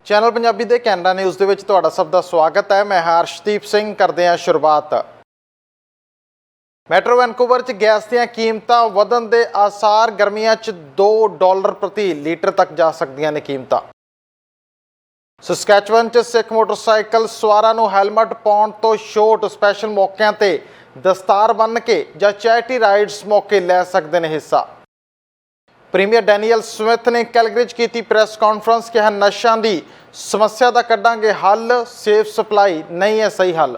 Channel Punjabi ਦੇ Canada news ਦੇ ਵਿੱਚ ਤੁਹਾਡਾ ਸਭ ਦਾ ਸਵਾਗਤ ਹੈ। ਮੈਂ ਹਰਸ਼ਦੀਪ ਸਿੰਘ। ਕਰਦੇ ਹਾਂ ਸ਼ੁਰੂਆਤ। ਮੈਟਰੋ ਵੈਨਕੂਵਰ 'ਚ ਗੈਸ ਦੀਆਂ ਕੀਮਤਾਂ ਵਧਣ ਦੇ ਆਸਾਰ। ਗਰਮੀਆਂ 'ਚ $2 ਪ੍ਰਤੀ ਲੀਟਰ ਤੱਕ ਜਾ ਸਕਦੀਆਂ ਨੇ ਕੀਮਤਾਂ। ਸਸਕੈਚੁਅਨ 'ਚ ਸਿੱਖ ਮੋਟਰਸਾਈਕਲ ਸਵਾਰਾਂ ਨੂੰ ਹੈਲਮਟ ਪਾਉਣ ਤੋਂ ਛੋਟ। ਸਪੈਸ਼ਲ ਮੌਕਿਆਂ ਤੇ ਦਸਤਾਰ ਬੰਨ੍ਹ ਕੇ ਜਾਂ ਚੈਰਿਟੀ ਰਾਈਡਸ ਮੌਕੇ ਲੈ ਸਕਦੇ ਨੇ ਹਿੱਸਾ। ਪ੍ਰੀਮੀਅਰ ਡੈਨੀਅਲ ਸਮਿਥ ਨੇ ਕੈਲਗਰੀ 'ਚ ਕੀਤੀ ਪ੍ਰੈਸ ਕਾਨਫਰੰਸ। ਕਿਹਾ ਨਸ਼ਿਆਂ ਦੀ ਸਮੱਸਿਆ ਦਾ ਕੱਢਾਂਗੇ ਹੱਲ, ਸੇਫ ਸਪਲਾਈ ਨਹੀਂ ਹੈ ਸਹੀ ਹੱਲ।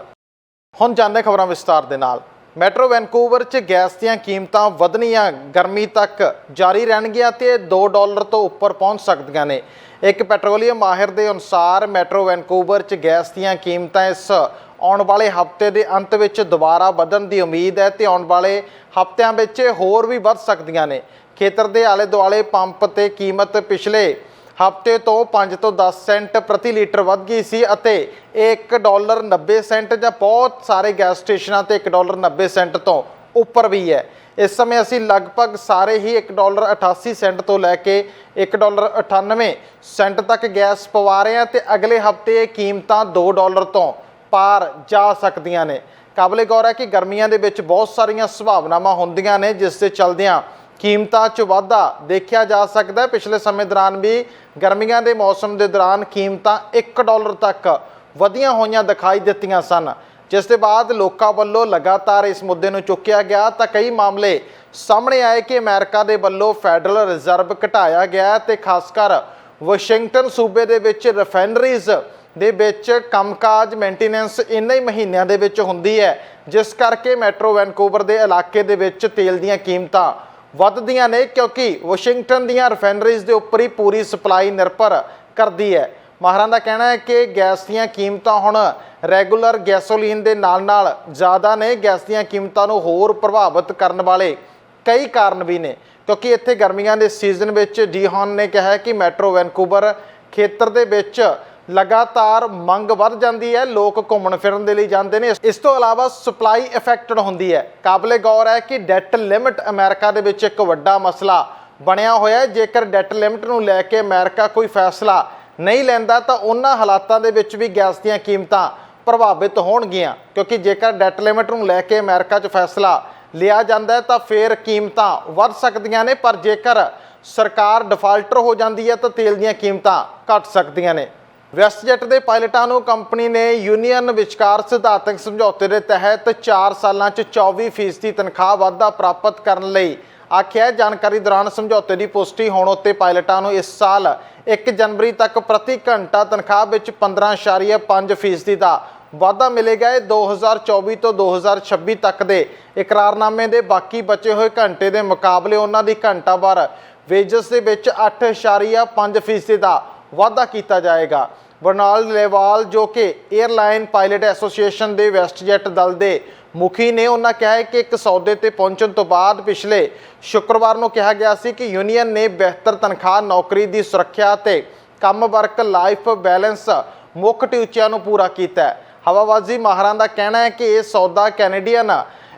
ਹੁਣ ਜਾਣਦੇ ਖਬਰਾਂ ਵਿਸਤਾਰ ਦੇ ਨਾਲ। ਮੈਟਰੋ ਵੈਨਕੂਵਰ 'ਚ ਗੈਸ ਦੀਆਂ ਕੀਮਤਾਂ ਵਧਣੀਆਂ ਗਰਮੀ ਤੱਕ ਜਾਰੀ ਰਹਿਣਗੀਆਂ ਤੇ $2 ਤੋਂ ਉੱਪਰ ਪਹੁੰਚ ਸਕਦੀਆਂ ਨੇ। ਇੱਕ ਪੈਟਰੋਲੀਅਮ ਮਾਹਿਰ ਦੇ ਅਨੁਸਾਰ ਮੈਟਰੋ ਵੈਨਕੂਵਰ 'ਚ ਗੈਸ ਦੀਆਂ ਕੀਮਤਾਂ ਇਸ ਆਉਣ ਵਾਲੇ ਹਫ਼ਤੇ ਦੇ ਅੰਤ ਵਿੱਚ ਦੁਬਾਰਾ ਵਧਣ ਦੀ ਉਮੀਦ ਹੈ ਤੇ ਆਉਣ ਵਾਲੇ ਹਫ਼ਤਿਆਂ ਵਿੱਚ ਹੋਰ ਵੀ ਵੱਧ ਸਕਦੀਆਂ ਨੇ। ਖੇਤਰ ਦੇ ਆਲੇ ਦੁਆਲੇ ਪੰਪ ਤੇ ਕੀਮਤ ਪਿਛਲੇ ਹਫ਼ਤੇ ਤੋਂ 5 ਤੋਂ 10 ਸੈਂਟ ਪ੍ਰਤੀ ਲੀਟਰ ਵੱਧ ਗਈ ਸੀ ਅਤੇ $1.90 ਜਾਂ ਬਹੁਤ ਸਾਰੇ ਗੈਸ ਸਟੇਸ਼ਨਾਂ ਤੇ $1.90 ਤੋਂ ਉੱਪਰ ਵੀ ਹੈ। ਇਸ ਸਮੇਂ ਅਸੀਂ ਲਗਭਗ ਸਾਰੇ ਹੀ $1.88 ਤੋਂ ਲੈ ਕੇ $1.98 ਤੱਕ ਗੈਸ ਪਵਾ ਰਹੇ ਹਾਂ ਤੇ ਅਗਲੇ ਹਫ਼ਤੇ ਇਹ ਕੀਮਤਾਂ $2 ਤੋਂ ਪਾਰ ਜਾ ਸਕਦੀਆਂ ਨੇ। ਕਾਬਲੇ ਗੌਰ ਹੈ ਕਿ ਗਰਮੀਆਂ ਦੇ ਵਿੱਚ ਬਹੁਤ ਸਾਰੀਆਂ ਸੰਭਾਵਨਾਵਾਂ ਹੁੰਦੀਆਂ ਨੇ ਜਿਸ ਦੇ ਚਲਦਿਆਂ ਕੀਮਤਾਂ 'ਚ ਵਾਧਾ ਦੇਖਿਆ ਜਾ ਸਕਦਾ ਹੈ। ਪਿਛਲੇ ਸਮੇਂ ਦੌਰਾਨ ਵੀ ਗਰਮੀਆਂ ਦੇ ਮੌਸਮ ਦੇ ਦੌਰਾਨ ਕੀਮਤਾਂ $1 ਤੱਕ ਵਧੀਆਂ ਹੋਈਆਂ ਦਿਖਾਈ ਦਿੱਤੀਆਂ ਸਨ, ਜਿਸ ਦੇ ਬਾਅਦ ਲੋਕਾਂ ਵੱਲੋਂ ਲਗਾਤਾਰ ਇਸ ਮੁੱਦੇ ਨੂੰ ਚੁੱਕਿਆ ਗਿਆ ਤਾਂ ਕਈ ਮਾਮਲੇ ਸਾਹਮਣੇ ਆਏ ਕਿ ਅਮਰੀਕਾ ਦੇ ਵੱਲੋਂ ਫੈਡਰਲ ਰਿਜ਼ਰਵ ਘਟਾਇਆ ਗਿਆ ਤੇ ਖਾਸ ਕਰ ਵਾਸ਼ਿੰਗਟਨ ਸੂਬੇ ਦੇ ਵਿੱਚ ਰਿਫਾਈਨਰੀਜ਼ ਦੇ ਵਿੱਚ ਕੰਮਕਾਜ ਮੇਨਟੇਨੈਂਸ ਇਨ੍ਹਾਂ ਹੀ ਮਹੀਨਿਆਂ ਦੇ ਵਿੱਚ ਹੁੰਦੀ ਹੈ, ਜਿਸ ਕਰਕੇ ਮੈਟਰੋ ਵੈਨਕੂਵਰ ਦੇ ਇਲਾਕੇ ਦੇ ਵਿੱਚ ਤੇਲ ਦੀਆਂ ਕੀਮਤਾਂ ਵੱਧਦੀਆਂ ਨੇ ਕਿਉਂਕਿ ਵਾਸ਼ਿੰਗਟਨ ਦੀਆਂ ਰਿਫਾਈਨਰੀਜ਼ ਦੇ ਉੱਪਰ ਹੀ ਪੂਰੀ ਸਪਲਾਈ ਨਿਰਭਰ ਕਰਦੀ ਹੈ। ਮਾਹਰਾਂ ਦਾ ਕਹਿਣਾ ਹੈ ਕਿ ਗੈਸ ਦੀਆਂ ਕੀਮਤਾਂ ਹੁਣ ਰੈਗੂਲਰ ਗੈਸੋਲੀਨ ਦੇ ਨਾਲ ਜ਼ਿਆਦਾ ਨੇ। ਗੈਸ ਦੀਆਂ ਕੀਮਤਾਂ ਨੂੰ ਹੋਰ ਪ੍ਰਭਾਵਿਤ ਕਰਨ ਵਾਲੇ ਕਈ ਕਾਰਨ ਵੀ ਨੇ ਕਿਉਂਕਿ ਇੱਥੇ ਗਰਮੀਆਂ ਦੇ ਸੀਜ਼ਨ ਵਿੱਚ ਡੀਹੌਨ ਨੇ ਕਿਹਾ ਕਿ ਮੈਟਰੋ ਵੈਨਕੂਵਰ ਖੇਤਰ ਦੇ ਵਿੱਚ ਲਗਾਤਾਰ ਮੰਗ ਵੱਧ ਜਾਂਦੀ ਹੈ, ਲੋਕ ਘੁੰਮਣ ਫਿਰਨ ਦੇ ਲਈ ਜਾਂਦੇ ਨੇ। ਇਸ ਤੋਂ ਇਲਾਵਾ ਸਪਲਾਈ ਇਫੈਕਟਡ ਹੁੰਦੀ ਹੈ। ਕਾਬਲੇ ਗੌਰ ਹੈ ਕਿ ਡੈਟ ਲਿਮਿਟ ਅਮਰੀਕਾ ਦੇ ਵਿੱਚ ਇੱਕ ਵੱਡਾ ਮਸਲਾ ਬਣਿਆ ਹੋਇਆ ਹੈ। ਜੇਕਰ ਡੈਟ ਲਿਮਿਟ ਨੂੰ ਲੈ ਕੇ ਅਮਰੀਕਾ ਕੋਈ ਫੈਸਲਾ ਨਹੀਂ ਲੈਂਦਾ ਤਾਂ ਉਹਨਾਂ ਹਾਲਾਤਾਂ ਦੇ ਵਿੱਚ ਵੀ ਗੈਸ ਦੀਆਂ ਕੀਮਤਾਂ ਪ੍ਰਭਾਵਿਤ ਹੋਣਗੀਆਂ ਕਿਉਂਕਿ ਜੇਕਰ ਡੈਟ ਲਿਮਿਟ ਨੂੰ ਲੈ ਕੇ ਅਮਰੀਕਾ 'ਚ ਫੈਸਲਾ ਲਿਆ ਜਾਂਦਾ ਤਾਂ ਫਿਰ ਕੀਮਤਾਂ ਵੱਧ ਸਕਦੀਆਂ ਨੇ, ਪਰ ਜੇਕਰ ਸਰਕਾਰ ਡਿਫਾਲਟਰ ਹੋ ਜਾਂਦੀ ਹੈ ਤਾਂ ਤੇਲ ਦੀਆਂ ਕੀਮਤਾਂ ਘਟ ਸਕਦੀਆਂ ਨੇ। ਵੈਸਟਜੈਟ ਦੇ ਪਾਇਲਟਾਂ ਨੂੰ ਕੰਪਨੀ ਨੇ ਯੂਨੀਅਨ ਵਿਚਕਾਰ ਸਿਧਾਂਤਕ ਸਮਝੌਤੇ ਦੇ ਤਹਿਤ 4 ਸਾਲਾਂ 'ਚ 24% ਤਨਖਾਹ ਵਾਧਾ ਪ੍ਰਾਪਤ ਕਰਨ ਲਈ ਆਖਿਆ। ਜਾਣਕਾਰੀ ਦੌਰਾਨ ਸਮਝੌਤੇ ਦੀ ਪੁਸ਼ਟੀ ਹੋਣ ਉੱਤੇ ਪਾਇਲਟਾਂ ਨੂੰ ਇਸ ਸਾਲ 1 ਜਨਵਰੀ ਤੱਕ ਪ੍ਰਤੀ ਘੰਟਾ ਤਨਖਾਹ ਵਿੱਚ 15.5% ਦਾ ਵਾਧਾ ਮਿਲੇਗਾ। ਇਹ 2024 ਤੋਂ 2026 ਤੱਕ ਦੇ ਇਕਰਾਰਨਾਮੇ ਦੇ ਬਾਕੀ ਬਚੇ ਹੋਏ ਘੰਟੇ ਦੇ ਮੁਕਾਬਲੇ ਉਹਨਾਂ ਦੀ ਘੰਟਾਵਾਰ ਵੇਜਸ ਦੇ ਵਿੱਚ 8.5% ਦਾ ਵਾਧਾ ਕੀਤਾ ਜਾਏਗਾ। ਬਰਨਾਲਡ ਲੇਵਾਲ ਜੋ ਕਿ ਏਅਰਲਾਈਨ ਪਾਇਲਟ ਐਸੋਸੀਏਸ਼ਨ ਦੇ ਵੈਸਟਜੈਟ ਦਲ ਦੇ ਮੁਖੀ ਨੇ, ਉਹਨਾਂ ਕਿਹਾ ਕਿ ਇੱਕ ਸੌਦੇ ਤੇ ਪਹੁੰਚਣ ਤੋਂ ਬਾਅਦ ਪਿਛਲੇ ਸ਼ੁੱਕਰਵਾਰ ਨੂੰ ਕਿਹਾ ਗਿਆ ਸੀ ਕਿ ਯੂਨੀਅਨ ਨੇ ਬਿਹਤਰ ਤਨਖਾਹ, ਨੌਕਰੀ ਦੀ ਸੁਰੱਖਿਆ ਤੇ ਕੰਮ ਵਰਕ ਲਾਈਫ ਬੈਲੈਂਸ ਮੁੱਖ ਟੀਚਿਆਂ ਨੂੰ ਪੂਰਾ ਕੀਤਾ ਹੈ। ਹਵਾਬਾਜ਼ੀ ਮਾਹਰਾਂ ਦਾ ਕਹਿਣਾ ਹੈ ਕਿ ਇਹ ਸੌਦਾ ਕੈਨੇਡੀਅਨ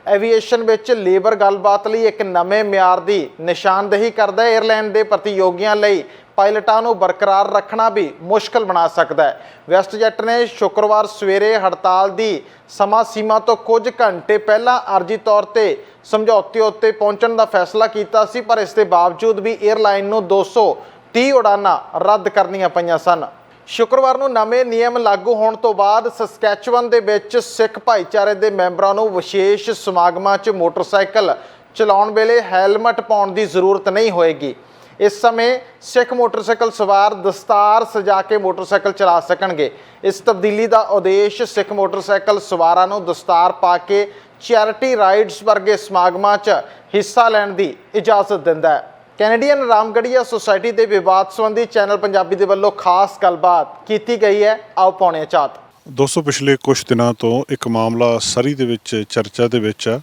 ਐਵੀਏਸ਼ਨ ਵਿੱਚ ਲੇਬਰ ਗੱਲਬਾਤ ਲਈ ਇੱਕ ਨਵੇਂ ਮਿਆਰ ਦੀ ਨਿਸ਼ਾਨਦੇਹੀ ਕਰਦਾ ਹੈ। ਏਅਰਲਾਈਨ ਦੇ ਪ੍ਰਤੀਯੋਗੀਆਂ ਲਈ ਪਾਇਲਟਾਂ ਨੂੰ ਬਰਕਰਾਰ ਰੱਖਣਾ ਵੀ ਮੁਸ਼ਕਲ ਬਣਾ ਸਕਦਾ ਹੈ। ਵੈਸਟਜੈਟ ਨੇ ਸ਼ੁੱਕਰਵਾਰ ਸਵੇਰੇ ਹੜਤਾਲ ਦੀ ਸਮਾਂ ਸੀਮਾ ਤੋਂ ਕੁਝ ਘੰਟੇ ਪਹਿਲਾਂ ਆਰਜ਼ੀ ਤੌਰ ਤੇ ਸਮਝੌਤੇ ਉੱਤੇ ਪਹੁੰਚਣ ਦਾ ਫੈਸਲਾ ਕੀਤਾ ਸੀ, ਪਰ ਇਸ ਦੇ ਬਾਵਜੂਦ ਵੀ ਏਅਰਲਾਈਨ ਨੂੰ 230 ਉਡਾਨਾਂ ਰੱਦ ਕਰਨੀਆਂ ਪਈਆਂ ਸਨ। ਸ਼ੁੱਕਰਵਾਰ ਨੂੰ ਨਵੇਂ ਨਿਯਮ ਲਾਗੂ ਹੋਣ ਤੋਂ ਬਾਅਦ ਸਸਕੈਚੁਅਨ ਦੇ ਵਿੱਚ ਸਿੱਖ ਭਾਈਚਾਰੇ ਦੇ ਮੈਂਬਰਾਂ ਨੂੰ ਵਿਸ਼ੇਸ਼ ਸਮਾਗਮਾਂ 'ਚ ਮੋਟਰਸਾਈਕਲ ਚਲਾਉਣ ਵੇਲੇ ਹੈਲਮਟ ਪਾਉਣ ਦੀ ਜ਼ਰੂਰਤ ਨਹੀਂ ਹੋਏਗੀ। ਇਸ ਸਮੇਂ ਸਿੱਖ ਮੋਟਰਸਾਈਕਲ ਸਵਾਰ ਦਸਤਾਰ ਸਜਾ ਕੇ ਮੋਟਰਸਾਈਕਲ ਚਲਾ ਸਕਣਗੇ। ਇਸ ਤਬਦੀਲੀ ਦਾ ਉਦੇਸ਼ ਸਿੱਖ ਮੋਟਰਸਾਈਕਲ ਸਵਾਰਾਂ ਨੂੰ ਦਸਤਾਰ ਪਾ ਕੇ ਚੈਰਿਟੀ ਰਾਈਡਸ ਵਰਗੇ ਸਮਾਗਮਾਂ 'ਚ ਹਿੱਸਾ ਲੈਣ ਦੀ ਇਜਾਜ਼ਤ ਦਿੰਦਾ ਹੈ। ਕੈਨੇਡੀਅਨ ਰਾਮਗੜੀਆ ਸੁਸਾਇਟੀ ਦੇ ਵਿਵਾਦ ਸੰਬੰਧੀ ਚੈਨਲ ਪੰਜਾਬੀ ਦੇ ਵੱਲੋਂ ਖਾਸ ਗੱਲਬਾਤ ਕੀਤੀ ਗਈ ਹੈ। ਆਓ ਪਾਉਣੇ ਚਾਹਤ। ਦੋਸਤੋ, ਪਿਛਲੇ ਕੁਝ ਦਿਨਾਂ ਤੋਂ ਇੱਕ ਮਾਮਲਾ ਸਰੀ ਦੇ ਵਿੱਚ ਚਰਚਾ ਦੇ ਵਿੱਚ ਆ।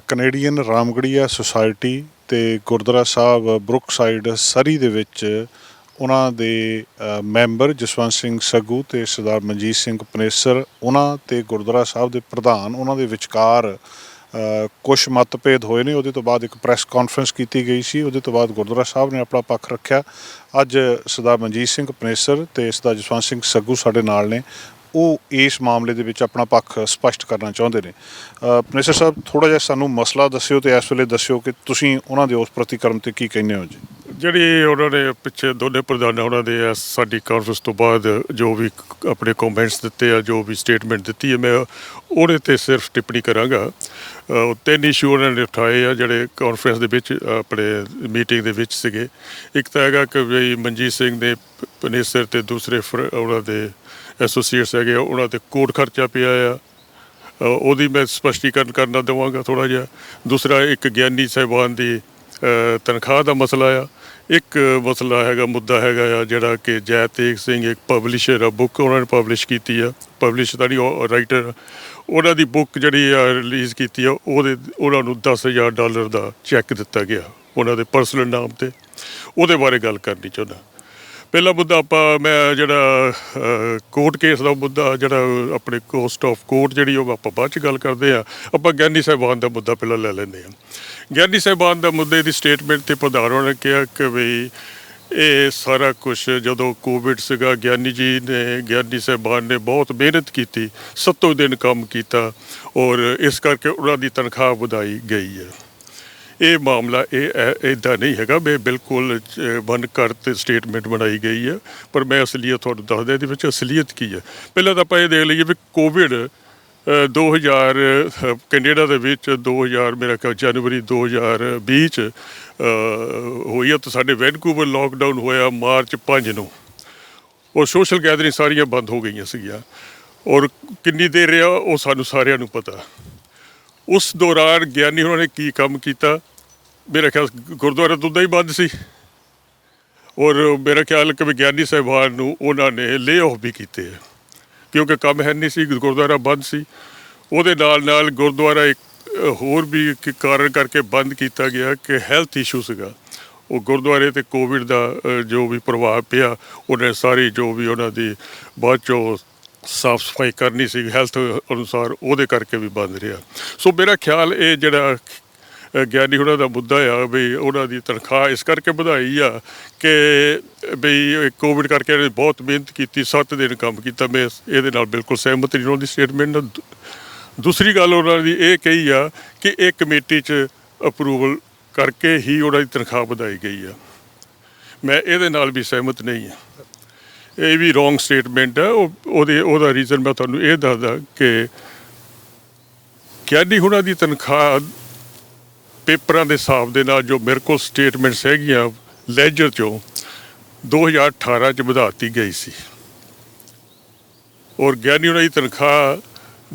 ਕੈਨੇਡੀਅਨ ਰਾਮਗੜੀਆ ਸੁਸਾਇਟੀ ਤੇ ਗੁਰਦੁਆਰਾ ਸਾਹਿਬ ਬਰੁਕਸਾਈਡ ਸਰੀ ਦੇ ਵਿੱਚ ਉਹਨਾਂ ਦੇ ਮੈਂਬਰ ਜਸਵੰਤ ਸਿੰਘ ਸੱਗੂ ਤੇ ਸਰਦਾਰ ਮਨਜੀਤ ਸਿੰਘ ਪਨੇਸਰ, ਉਹਨਾਂ ਤੇ ਗੁਰਦੁਆਰਾ ਸਾਹਿਬ ਦੇ ਪ੍ਰਧਾਨ, ਉਹਨਾਂ ਦੇ ਵਿਚਕਾਰ ਕੁਛ ਮਤਭੇਦ ਹੋਏ ਨੇ। ਉਹਦੇ ਤੋਂ ਬਾਅਦ ਇੱਕ ਪ੍ਰੈਸ ਕਾਨਫਰੰਸ ਕੀਤੀ ਗਈ ਸੀ, ਉਹਦੇ ਤੋਂ ਬਾਅਦ ਗੁਰਦੁਆਰਾ ਸਾਹਿਬ ਨੇ ਆਪਣਾ ਪੱਖ ਰੱਖਿਆ। ਅੱਜ ਸਰਦਾਰ ਮਨਜੀਤ ਸਿੰਘ ਪਨੇਸਰ ਤੇ ਸਰਦਾਰ ਜਸਵੰਤ ਸਿੰਘ ਸੱਗੂ ਸਾਡੇ ਨਾਲ ਨੇ, ਉਹ ਇਸ ਮਾਮਲੇ ਦੇ ਵਿੱਚ ਆਪਣਾ ਪੱਖ ਸਪਸ਼ਟ ਕਰਨਾ ਚਾਹੁੰਦੇ ਨੇ। ਪਨੇਸਰ ਸਾਹਿਬ, ਥੋੜ੍ਹਾ ਜਿਹਾ ਸਾਨੂੰ ਮਸਲਾ ਦੱਸਿਓ ਤੇ ਇਸ ਵੇਲੇ ਦੱਸਿਓ ਕਿ ਤੁਸੀਂ ਉਹਨਾਂ ਦੇ ਉਸ ਪ੍ਰਤੀਕਰਮ ਤੇ ਕੀ ਕਹਿੰਦੇ ਹੋ ਜੀ। ਜਿਹੜੀ ਉਹਨਾਂ ਨੇ ਪਿੱਛੇ ਦੋਨੇ ਪ੍ਰਧਾਨਾਂ ਉਹਨਾਂ ਦੇ ਸਾਡੀ ਕਾਨਫਰੰਸ ਤੋਂ ਬਾਅਦ ਜੋ ਵੀ ਆਪਣੇ ਕਮੈਂਟਸ ਦਿੱਤੇ ਆ, ਜੋ ਵੀ ਸਟੇਟਮੈਂਟ ਦਿੱਤੀ ਹੈ, ਮੈਂ ਉਹਦੇ 'ਤੇ ਸਿਰਫ ਟਿੱਪਣੀ ਕਰਾਂਗਾ। ਤਿੰਨ ਇਸ਼ੂ ਉਹਨਾਂ ਨੇ ਉਠਾਏ ਆ ਜਿਹੜੇ ਕਾਨਫਰੰਸ ਦੇ ਵਿੱਚ ਆਪਣੇ ਮੀਟਿੰਗ ਦੇ ਵਿੱਚ ਸੀਗੇ। ਇੱਕ ਤਾਂ ਹੈਗਾ ਕਿ ਵੀ ਮਨਜੀਤ ਸਿੰਘ ਦੇ ਪਨੇਸਰ ਤੇ ਦੂਸਰੇ ਉਹਨਾਂ ਦੇ ਐਸੋਸੀਏਟਸ ਹੈਗੇ ਆ, ਉਹਨਾਂ 'ਤੇ ਕੋਰਟ ਖਰਚਾ ਪਿਆ ਆ, ਉਹਦੀ ਮੈਂ ਸਪਸ਼ਟੀਕਰਨ ਕਰਨਾ ਦੇਵਾਂਗਾ ਥੋੜ੍ਹਾ ਜਿਹਾ। ਦੂਸਰਾ ਇੱਕ ਗਿਆਨੀ ਸਾਹਿਬਾਨ ਦੀ ਤਨਖਾਹ ਦਾ ਮਸਲਾ ਆ। ਇੱਕ ਮਸਲਾ ਹੈਗਾ, ਮੁੱਦਾ ਹੈਗਾ ਆ ਜਿਹੜਾ ਕਿ ਜੈ ਤੇਗ ਸਿੰਘ ਇੱਕ ਪਬਲਿਸ਼ਰ ਆ, ਬੁੱਕ ਉਹਨਾਂ ਨੇ ਪਬਲਿਸ਼ ਕੀਤੀ ਆ, ਪਬਲਿਸ਼ ਤਾਂ ਨਹੀਂ, ਉਹ ਰਾਈਟਰ, ਉਹਨਾਂ ਦੀ ਬੁੱਕ ਜਿਹੜੀ ਆ ਰਿਲੀਜ਼ ਕੀਤੀ ਆ, ਉਹਨਾਂ ਨੂੰ $10,000 ਦਾ ਚੈੱਕ ਦਿੱਤਾ ਗਿਆ ਉਹਨਾਂ ਦੇ ਪਰਸਨਲ ਨਾਮ 'ਤੇ। ਉਹਦੇ ਬਾਰੇ ਗੱਲ ਕਰਨੀ ਚਾਹੁੰਦਾ। ਪਹਿਲਾ ਮੁੱਦਾ ਮੈਂ ਜਿਹੜਾ ਕੋਰਟ ਕੇਸ ਦਾ ਮੁੱਦਾ, ਜਿਹੜਾ ਆਪਣੇ ਕੋਸਟ ਆਫ ਕੋਰਟ ਜਿਹੜੀ, ਉਹ ਆਪਾਂ ਬਾਅਦ 'ਚ ਗੱਲ ਕਰਦੇ ਹਾਂ। ਆਪਾਂ ਗਿਆਨੀ ਸਾਹਿਬਾਨ ਦਾ ਮੁੱਦਾ ਪਹਿਲਾਂ ਲੈ ਲੈਂਦੇ ਹਾਂ। ਗਿਆਨੀ ਸਾਹਿਬਾਨ ਦਾ ਮੁੱਦੇ ਦੀ ਸਟੇਟਮੈਂਟ 'ਤੇ ਪ੍ਰਧਾਨ ਨੇ ਕਿਹਾ ਕਿ ਵੀ ਇਹ ਸਾਰਾ ਕੁਛ ਜਦੋਂ ਕੋਵਿਡ ਸੀਗਾ, ਗਿਆਨੀ ਸਾਹਿਬਾਨ ਨੇ ਬਹੁਤ ਮਿਹਨਤ ਕੀਤੀ, 7 ਦਿਨ ਕੰਮ ਕੀਤਾ ਔਰ ਇਸ ਕਰਕੇ ਉਹਨਾਂ ਦੀ ਤਨਖਾਹ ਵਧਾਈ ਗਈ ਹੈ। ਇਹ ਮਾਮਲਾ ਇੱਦਾਂ ਨਹੀਂ ਹੈਗਾ, ਮੈਂ ਬਿਲਕੁਲ ਮਨਘੜਤ ਸਟੇਟਮੈਂਟ ਬਣਾਈ ਗਈ ਹੈ। ਪਰ ਮੈਂ ਅਸਲੀਅਤ ਤੁਹਾਨੂੰ ਦੱਸਦਾ, ਇਹਦੇ ਵਿੱਚ ਅਸਲੀਅਤ ਕੀ ਹੈ। ਪਹਿਲਾਂ ਤਾਂ ਆਪਾਂ ਇਹ ਦੇਖ ਲਈਏ ਵੀ ਕੋਵਿਡ 2000 ਕੈਨੇਡਾ ਦੇ ਵਿੱਚ 2000 ਮੇਰਾ ਖਿਆਲ ਜਨਵਰੀ 2020 'ਚ ਹੋਈ ਆ। ਤਾਂ ਸਾਡੇ ਵੈਨਕੂਵਰ ਲੋਕਡਾਊਨ ਹੋਇਆ ਮਾਰਚ 5 ਨੂੰ, ਔਰ ਸੋਸ਼ਲ ਗੈਦਰਿੰਗ ਸਾਰੀਆਂ ਬੰਦ ਹੋ ਗਈਆਂ ਸੀਗੀਆਂ। ਔਰ ਕਿੰਨੀ ਦੇਰ ਰਿਹਾ ਉਹ ਸਾਨੂੰ ਸਾਰਿਆਂ ਨੂੰ ਪਤਾ। ਉਸ ਦੌਰਾਨ ਗਿਆਨੀ ਉਹਨਾਂ ਨੇ ਕੀ ਕੰਮ ਕੀਤਾ, ਮੇਰਾ ਖਿਆਲ ਗੁਰਦੁਆਰਾ ਤਾਂ ਉੱਦਾਂ ਹੀ ਬੰਦ ਸੀ, ਔਰ ਮੇਰਾ ਖਿਆਲ ਕਿ ਗਿਆਨੀ ਸਾਹਿਬਾਨ ਨੂੰ ਉਹਨਾਂ ਨੇ ਲੇ ਆਫ ਵੀ ਕੀਤੇ ਆ, ਕਿਉਂਕਿ ਕੰਮ ਹੈ ਨਹੀਂ ਸੀ, ਗੁਰਦੁਆਰਾ ਬੰਦ ਸੀ। ਉਹਦੇ ਨਾਲ ਗੁਰਦੁਆਰਾ ਇੱਕ ਹੋਰ ਵੀ ਇੱਕ ਕਾਰਨ ਕਰਕੇ ਬੰਦ ਕੀਤਾ ਗਿਆ ਕਿ ਹੈਲਥ ਇਸ਼ੂ ਸੀਗਾ। ਉਹ ਗੁਰਦੁਆਰੇ 'ਤੇ ਕੋਵਿਡ ਦਾ ਜੋ ਵੀ ਪ੍ਰਭਾਵ ਪਿਆ, ਉਹਨੇ ਸਾਰੀ ਜੋ ਵੀ ਉਹਨਾਂ ਦੀ ਬਾਅਦ 'ਚੋਂ ਸਾਫ ਸਫਾਈ ਕਰਨੀ ਸੀ ਹੈਲਥ ਅਨੁਸਾਰ, ਉਹਦੇ ਕਰਕੇ ਵੀ ਬੰਦ ਰਿਹਾ। ਸੋ ਮੇਰਾ ਖਿਆਲ ਇਹ ਜਿਹੜਾ ਗਿਆਨੀ ਉਹਨਾਂ ਦਾ ਮੁੱਦਾ ਆ ਵੀ ਉਹਨਾਂ ਦੀ ਤਨਖਾਹ ਇਸ ਕਰਕੇ ਵਧਾਈ ਆ ਕਿ ਬਈ ਕੋਵਿਡ ਕਰਕੇ ਇਹਨੇ ਬਹੁਤ ਮਿਹਨਤ ਕੀਤੀ, 7 ਦਿਨ ਕੰਮ ਕੀਤਾ। ਮੈਂ ਇਹਦੇ ਨਾਲ ਬਿਲਕੁਲ ਸਹਿਮਤ ਨਹੀਂ ਉਹਨਾਂ ਦੀ ਸਟੇਟਮੈਂਟ ਨਾਲ। ਦੂਸਰੀ ਗੱਲ ਉਹਨਾਂ ਦੀ ਇਹ ਕਹੀ ਆ ਕਿ ਇਹ ਕਮੇਟੀ 'ਚ ਅਪਰੂਵਲ ਕਰਕੇ ਹੀ ਉਹਨਾਂ ਦੀ ਤਨਖਾਹ ਵਧਾਈ ਗਈ ਆ। ਮੈਂ ਇਹਦੇ ਨਾਲ ਵੀ ਸਹਿਮਤ ਨਹੀਂ ਹਾਂ। ਇਹ ਵੀ ਰੋਂਗ ਸਟੇਟਮੈਂਟ ਹੈ। ਉਹਦਾ ਰੀਜ਼ਨ ਮੈਂ ਤੁਹਾਨੂੰ ਇਹ ਦੱਸਦਾ ਕਿ ਗਿਆਨੀ ਉਹਨਾਂ ਦੀ ਤਨਖਾਹ ਪੇਪਰਾਂ ਦੇ ਹਿਸਾਬ ਦੇ ਨਾਲ ਜੋ ਮੇਰੇ ਕੋਲ ਸਟੇਟਮੈਂਟਸ ਹੈਗੀਆਂ ਲੈਜਰ 'ਚੋਂ 2018 'ਚ ਵਧਾਤੀ ਗਈ ਸੀ, ਔਰ ਗਿਆਨੀ ਉਹਨਾਂ ਦੀ ਤਨਖਾਹ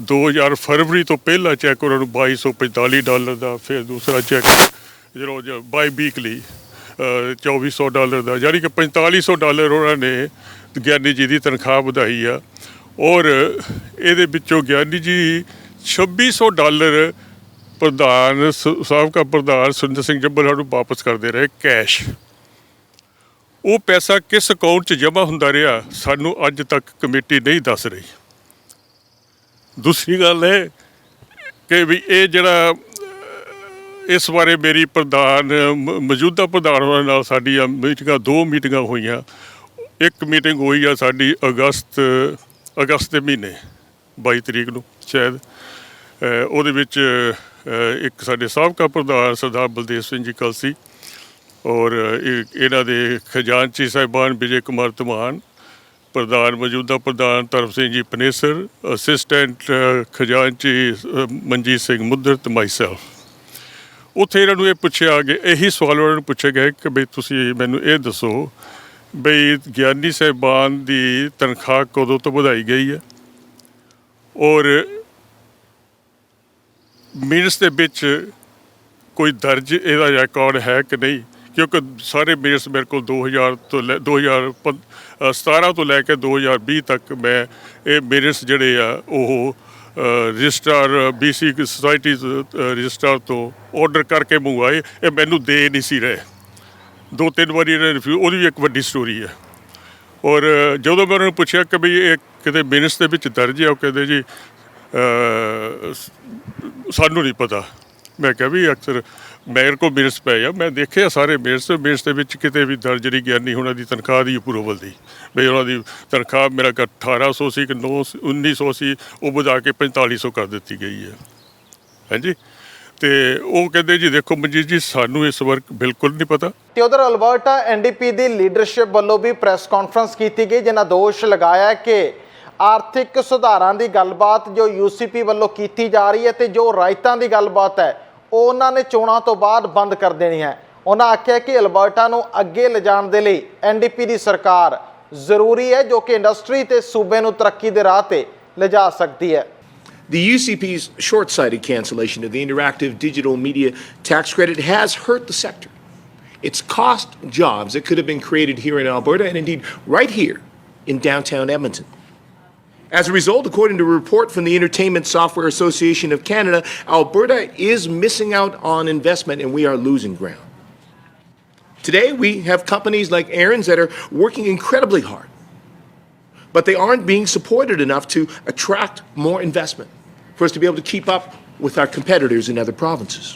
2000 ਫਰਵਰੀ ਤੋਂ ਪਹਿਲਾ ਚੈੱਕ ਉਹਨਾਂ ਨੂੰ $2245 ਦਾ, ਫਿਰ ਦੂਸਰਾ ਚੈੱਕ ਜਿਹੜਾ ਬਾਈ ਵੀਕਲੀ $2400 ਦਾ, ਯਾਨੀ ਕਿ $4500 ਉਹਨਾਂ ਨੇ ਗਿਆਨੀ ਜੀ ਦੀ ਤਨਖਾਹ ਵਧਾਈ ਆ। ਔਰ ਇਹਦੇ ਵਿੱਚੋਂ ਗਿਆਨੀ ਜੀ $2600 ਪ੍ਰਧਾਨ ਸਾਬਕਾ ਪ੍ਰਧਾਨ ਸੁਰਿੰਦਰ ਸਿੰਘ ਜੱਬਲ ਨੂੰ ਵਾਪਸ ਕਰਦੇ ਰਹੇ ਕੈਸ਼। ਉਹ ਪੈਸਾ ਕਿਸ ਅਕਾਊਂਟ 'ਚ ਜਮ੍ਹਾਂ ਹੁੰਦਾ ਰਿਹਾ ਸਾਨੂੰ ਅੱਜ ਤੱਕ ਕਮੇਟੀ ਨਹੀਂ ਦੱਸ ਰਹੀ। ਦੂਸਰੀ ਗੱਲ ਹੈ ਕਿ ਵੀ ਇਹ ਜਿਹੜਾ ਇਸ ਬਾਰੇ ਮੇਰੀ ਮੌਜੂਦਾ ਪ੍ਰਧਾਨ ਹੋਣ ਨਾਲ ਸਾਡੀਆਂ ਮੀਟਿੰਗਾਂ 2 ਮੀਟਿੰਗਾਂ ਹੋਈਆਂ। ਇੱਕ ਮੀਟਿੰਗ ਹੋਈ ਆ ਸਾਡੀ ਅਗਸਤ ਦੇ ਮਹੀਨੇ 22 ਤਰੀਕ ਨੂੰ ਸ਼ਾਇਦ। ਉਹਦੇ ਵਿੱਚ ਇੱਕ ਸਾਡੇ ਸਾਬਕਾ ਪ੍ਰਧਾਨ ਸਰਦਾਰ ਬਲਦੇਵ ਸਿੰਘ ਜੀ ਕਲਸੀ ਔਰ ਇਹਨਾਂ ਦੇ ਖਜ਼ਾਨਚੀ ਸਾਹਿਬਾਨ ਵਿਜੇ ਕੁਮਾਰ ਧਮਾਨ, ਪ੍ਰਧਾਨ ਮੌਜੂਦਾ ਪ੍ਰਧਾਨ ਧਰਮ ਸਿੰਘ ਜੀ ਪਨੇਸਰ, ਅਸਿਸਟੈਂਟ ਖਜ਼ਾਨਚੀ ਮਨਜੀਤ ਸਿੰਘ ਮੁੱਦਰ ਤੇ ਮਾਈਸੈਲਫ। ਉੱਥੇ ਇਹਨਾਂ ਨੂੰ ਇਹ ਪੁੱਛਿਆ ਕਿ ਇਹੀ ਸਵਾਲ ਉਹਨਾਂ ਨੂੰ ਪੁੱਛੇ ਗਏ ਕਿ ਬਈ ਤੁਸੀਂ ਮੈਨੂੰ ਇਹ ਦੱਸੋ ਬਈ ਗਿਆਨੀ ਸਾਹਿਬਾਨ ਦੀ ਤਨਖਾਹ ਕਦੋਂ ਤੋਂ ਵਧਾਈ ਗਈ ਹੈ, ਔਰ ਮਿੰਟਸ ਦੇ ਵਿੱਚ ਕੋਈ ਦਰਜ ਇਹਦਾ ਰਿਕਾਰਡ ਹੈ ਕਿ ਨਹੀਂ। ਕਿਉਂਕਿ ਸਾਰੇ ਮਿੰਟਸ ਮੇਰੇ ਕੋਲ 2017 ਤੋਂ ਲੈ ਕੇ 2020 ਤੱਕ ਮੈਂ ਇਹ ਮਿੰਟਸ ਜਿਹੜੇ ਆ ਉਹ ਰਜਿਸਟਰਾਰ BC ਸੁਸਾਇਟੀ ਰਜਿਸਟਰਾਰ ਤੋਂ ਆਰਡਰ ਕਰਕੇ ਮੰਗਵਾਏ। ਇਹ ਮੈਨੂੰ ਦੇ ਨਹੀਂ ਸੀ ਰਹੇ, 2-3 ਵਾਰੀ ਇਹਨਾਂ ਨੇ ਰਿਫਿਊਜ਼। ਉਹਦੀ ਵੀ ਇੱਕ ਵੱਡੀ ਸਟੋਰੀ ਹੈ। ਔਰ ਜਦੋਂ ਮੈਂ ਉਹਨਾਂ ਨੂੰ ਪੁੱਛਿਆ ਕਿ ਬਈ ਇਹ ਕਿਤੇ ਮਿੰਟਸ ਦੇ ਵਿੱਚ ਦਰਜ ਹੈ, ਉਹ ਕਹਿੰਦੇ ਜੀ ਸਾਨੂੰ ਨਹੀਂ ਪਤਾ। ਮੈਂ ਕਿਹਾ ਵੀ ਅਕਸਰ ਮੇਰੇ ਕੋਲ ਮਿੰਟਸ ਪਏ ਆ, ਮੈਂ ਦੇਖਿਆ ਸਾਰੇ ਮਿੰਟਸ ਦੇ ਵਿੱਚ ਕਿਤੇ ਵੀ ਦਰਜ ਨਹੀਂ ਗਿਆ ਨਹੀਂ ਉਹਨਾਂ ਦੀ ਤਨਖਾਹ ਦੀ ਅਪਰੂਵਲ ਦੀ, ਵੀ ਉਹਨਾਂ ਦੀ ਤਨਖਾਹ ਮੇਰਾ 1800 ਸੀ ਕਿ 1900 ਸੀ, ਉਹ ਵਧਾ ਕੇ 4500 ਕਰ ਦਿੱਤੀ ਗਈ ਹੈ। ਹਾਂਜੀ, ਤੇ ਉਹ ਕਹਿੰਦੇ ਜੀ ਦੇਖੋ ਮਨਜੀਤ ਜੀ ਸਾਨੂੰ ਇਸ ਵਾਰ ਬਿਲਕੁਲ ਨਹੀਂ ਪਤਾ। ਤੇ ਉਧਰ ਅਲਬਰਟਾ ਐਨਡੀਪੀ ਦੀ ਲੀਡਰਸ਼ਿਪ ਵੱਲੋਂ ਵੀ ਪ੍ਰੈਸ ਕਾਨਫਰੰਸ ਕੀਤੀ ਗਈ, ਜਿਨ੍ਹਾਂ ਦੋਸ਼ ਲਗਾਇਆ ਕਿ ਆਰਥਿਕ ਸੁਧਾਰਾਂ ਦੀ ਗੱਲਬਾਤ ਜੋ ਯੂਸੀਪੀ ਵੱਲੋਂ ਕੀਤੀ ਜਾ ਰਹੀ ਹੈ ਤੇ ਜੋ ਰਾਇਤਾਂ ਦੀ ਗੱਲਬਾਤ ਹੈ ਉਹ ਉਹਨਾਂ ਨੇ ਚੋਣਾਂ ਤੋਂ ਬਾਅਦ ਬੰਦ ਕਰ ਦੇਣੀ ਹੈ। ਉਹਨਾਂ ਆਖਿਆ ਕਿ ਅਲਬਰਟਾ ਨੂੰ ਅੱਗੇ ਲਿਜਾਣ ਦੇ ਲਈ ਐਨਡੀਪੀ ਦੀ ਸਰਕਾਰ ਜ਼ਰੂਰੀ ਹੈ, ਜੋ ਕਿ ਇੰਡਸਟਰੀ ਤੇ ਸੂਬੇ ਨੂੰ ਤਰੱਕੀ ਦੇ ਰਾਹ ਤੇ ਲਿਜਾ ਸਕਦੀ ਹੈ। The UCP's short-sighted cancellation of the interactive digital media tax credit has hurt the sector. It's cost jobs that could have been created here in Alberta and indeed right here in downtown Edmonton. As a result, according to a report from the Entertainment Software Association of Canada, Alberta is missing out on investment and we are losing ground. Today, we have companies like Aaron's that are working incredibly hard, but they aren't being supported enough to attract more investment for us to be able to keep up with our competitors in other provinces.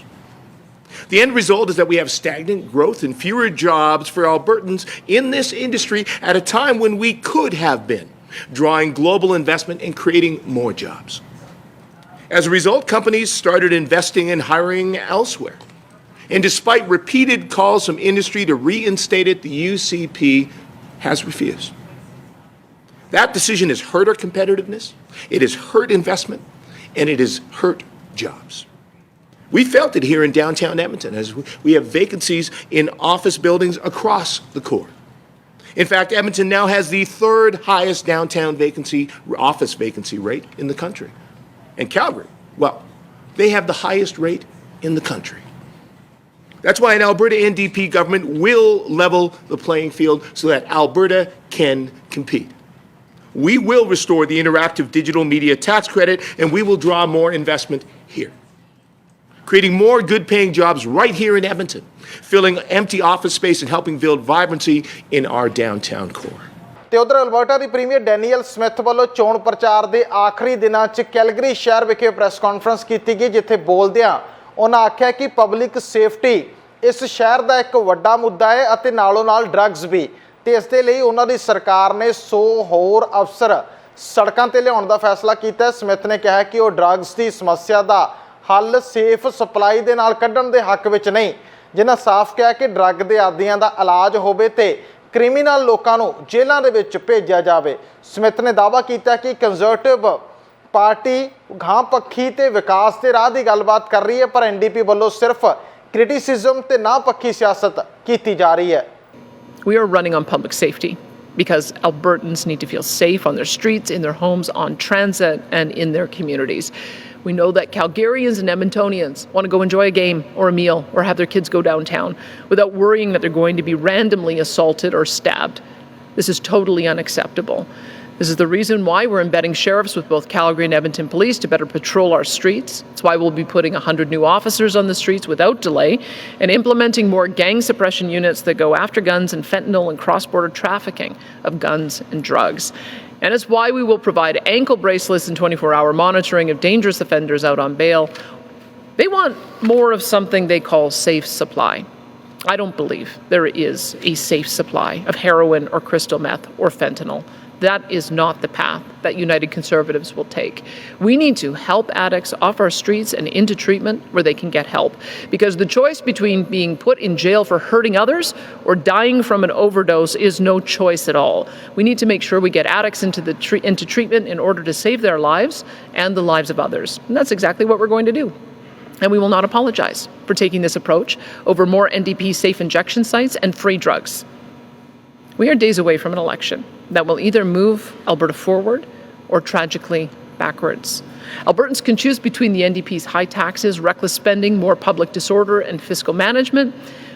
The end result is that we have stagnant growth and fewer jobs for Albertans in this industry at a time when we could have been drawing global investment and creating more jobs. As a result, companies started investing and hiring elsewhere. And despite repeated calls from industry to reinstate it, the UCP has refused. That decision has hurt our competitiveness, it has hurt investment, and it has hurt jobs. We felt it here in downtown Edmonton as we have vacancies in office buildings across the core. In fact, Edmonton now has the third highest downtown office vacancy rate in the country. And Calgary, well, they have the highest rate in the country. That's why an Alberta NDP government will level the playing field so that Alberta can compete. We will restore the interactive digital media tax credit and we will draw more investment here, creating more good-paying jobs right here in Edmonton, filling empty office space and helping build vibrancy in our downtown core. ਤੇ ਉਧਰ Alberta ਦੀ premier Daniel Smith ਵੱਲੋਂ ਚੋਣ ਪ੍ਰਚਾਰ ਦੇ ਆਖਰੀ ਦਿਨਾਂ 'ਚ Calgary ਸ਼ਹਿਰ ਵਿਖੇ ਪ੍ਰੈਸ ਕਾਨਫਰੰਸ ਕੀਤੀ ਗਈ, ਜਿੱਥੇ ਬੋਲਦਿਆਂ ਉਹਨਾਂ ਆਖਿਆ ਕਿ ਪਬਲਿਕ ਸੇਫਟੀ ਇਸ ਸ਼ਹਿਰ ਦਾ ਇੱਕ ਵੱਡਾ ਮੁੱਦਾ ਹੈ ਅਤੇ ਨਾਲੋਂ ਨਾਲ ਡਰੱਗਸ ਵੀ, ਤੇ ਇਸ ਦੇ ਲਈ ਉਹਨਾਂ ਦੀ ਸਰਕਾਰ ਨੇ 100 ਹੋਰ ਅਫਸਰ ਸੜਕਾਂ ਤੇ ਲਿਆਉਣ ਦਾ ਫੈਸਲਾ ਕੀਤਾ। ਸਮਿਥ ਨੇ ਕਿਹਾ ਕਿ ਉਹ ਡਰੱਗਸ ਦੀ ਸਮੱਸਿਆ ਦਾ ਹੱਲ ਸੇਫ ਸਪਲਾਈ ਦੇ ਨਾਲ ਕੱਢਣ ਦੇ ਹੱਕ ਵਿੱਚ ਨਹੀਂ, ਜਿਨ੍ਹਾਂ ਸਾਫ਼ ਕਿਹਾ ਕਿ ਡਰੱਗ ਦੇ ਆਦੀਆਂ ਦਾ ਇਲਾਜ ਹੋਵੇ ਤੇ ਕ੍ਰਿਮੀਨਲ ਲੋਕਾਂ ਨੂੰ ਜੇਲ੍ਹਾਂ ਦੇ ਵਿੱਚ ਭੇਜਿਆ ਜਾਵੇ। ਸਮਿਥ ਨੇ ਦਾਅਵਾ ਕੀਤਾ ਕਿ ਕੰਜ਼ਰਵੇਟਿਵ ਪਾਰਟੀ ਗਾਂ ਪੱਖੀ ਤੇ ਵਿਕਾਸ ਦੇ ਰਾਹ ਦੀ ਗੱਲਬਾਤ ਕਰ ਰਹੀ ਹੈ, ਪਰ ਐਨਡੀਪੀ ਵੱਲੋਂ ਸਿਰਫ ਕ੍ਰਿਟਿਸਿਜ਼ਮ ਤੇ ਨਾ ਪੱਖੀ ਸਿਆਸਤ ਕੀਤੀ ਜਾ ਰਹੀ ਹੈ। We are running on public safety because Albertans need to feel safe on their streets, in their homes, on transit, and in their communities. We know that Calgarians and Edmontonians want to go enjoy a game or a meal or have their kids go downtown without worrying that they're going to be randomly assaulted or stabbed. This is totally unacceptable. This is the reason why we're embedding sheriffs with both Calgary and Edmonton Police to better patrol our streets. It's why we'll be putting 100 new officers on the streets without delay and implementing more gang suppression units that go after guns and fentanyl and cross-border trafficking of guns and drugs. And it's why we will provide ankle bracelets and 24-hour monitoring of dangerous offenders out on bail. They want more of something they call safe supply. I don't believe there is a safe supply of heroin or crystal meth or fentanyl. That is not the path that United Conservatives will take. We need to help addicts off our streets and into treatment where they can get help. Because the choice between being put in jail for hurting others or dying from an overdose is no choice at all. We need to make sure we get addicts into treatment in order to save their lives and the lives of others. And that's exactly what we're going to do. And we will not apologize for taking this approach over more NDP safe injection sites and free drugs. We are days away from an election that will either move Alberta forward or tragically backwards. Albertans can choose between the NDP's high taxes, reckless spending, more public disorder and fiscal management,